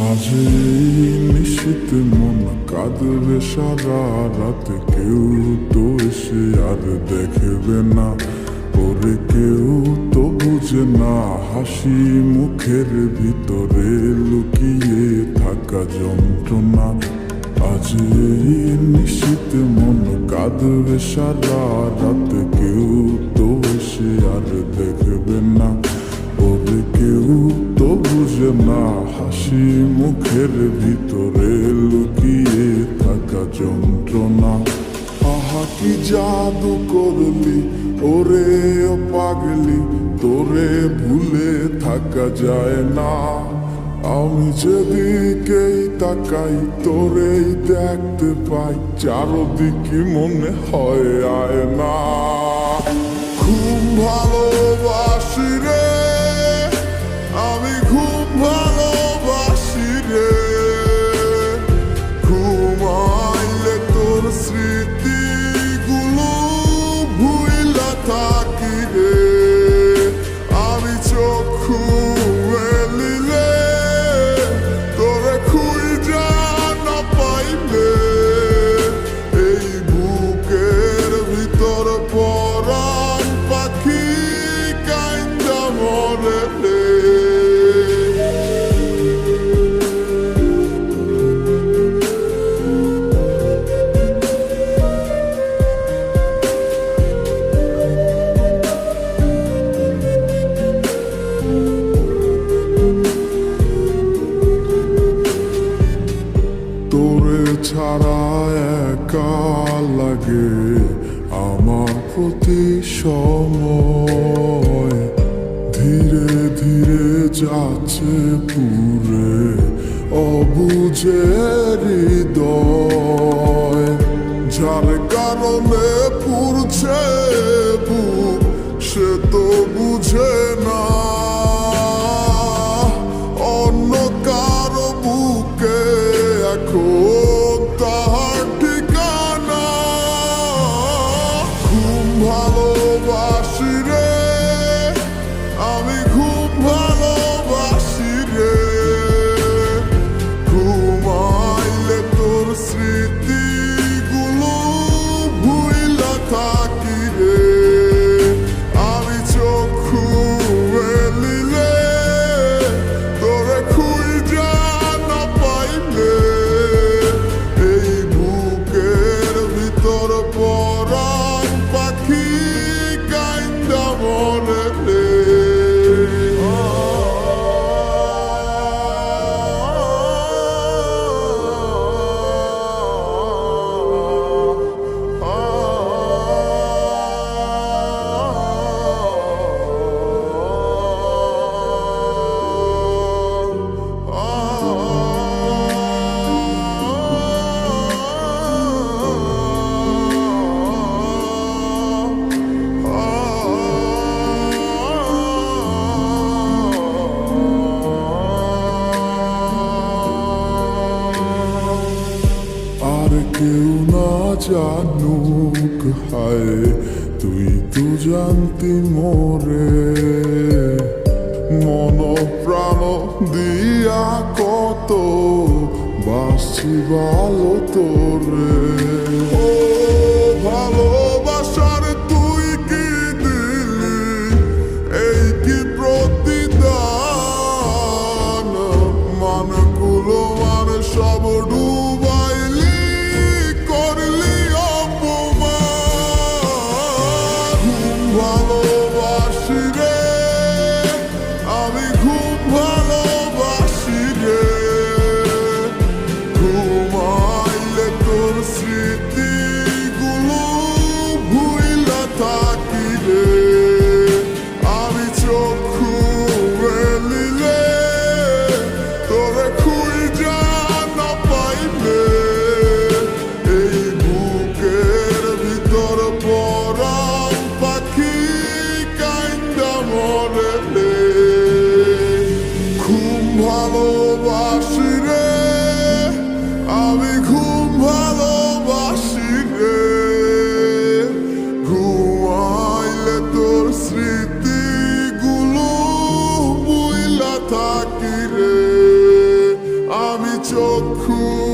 মাঝে নিশীত মন কাঁদবে সারা রাত, কেউ তো এসে আর দেখবে না, ওরে কেউ তো বুঝে না হাসি মুখের ভিতরে লুকিয়ে থাকা যন্ত্রণা। আজ নিশীত মন কাঁদবে সারা রাত, কেউ তো এসে আর দেখবে না, ওরে কেউ তো বুঝে না হাসি মুখের ভিতরে লুকিয়ে থাকা যন্ত্রণা। আহা কি জাদু করলি ওরে ও পাগলি, তোরে ভুলে থাকা যায় না। আমি যেদিকেই তাকাই তোরেই দেখতে পাই, চারদিকে মনে হয় আয়না। খুব ভালোবাসি রে আমি, খুব ভালোবাসি রে, ঘুমাইলে তোর স্মৃতিগুলো ভুইলা থাকি রে। আমি চক্ষু মেলিলে তোরে খুঁজা না পাইলে, এই বুকের ভিতর পরাণ পাখি কাইন্দা মরে রে। তোরে ছাড়া একা লাগে আমার প্রতি সময়, ধীরে ধীরে যাচ্ছে পুরে অবুঝে হৃদয়। যার কারণে পুরছে বুক সে তো বুঝে না, অন্য কারো বুকে এখন তাহার ঠিকানা। খুব ভালোবাসি রে আমি, খুব ভালোবাসি রে, ঘুমাইলে তোর স্মৃতিগুলো ভুইলা থাকি রে। আমি চক্ষু মেলিলে তোরে খুঁজা না পাইলে, এই বুকের ভিতর পরাণ পাখি কাইন্দা মরে রে। আর কেউ না জানুক হায়, তুই তো জানতি মোরে, মন প্রাণ দিয়া কত বাসছি ভালো তোরে। ও ভালোবাসার তুই কি দিলি, এই কি প্রতিদান, মানগুলো মানে সব ডুবাইলি, করলি অপমান। খুব ভালোবাসি রে আমি, খুব ভালোবাসি রে, ঘুমাইলে তোর স্মৃতি চক্ষু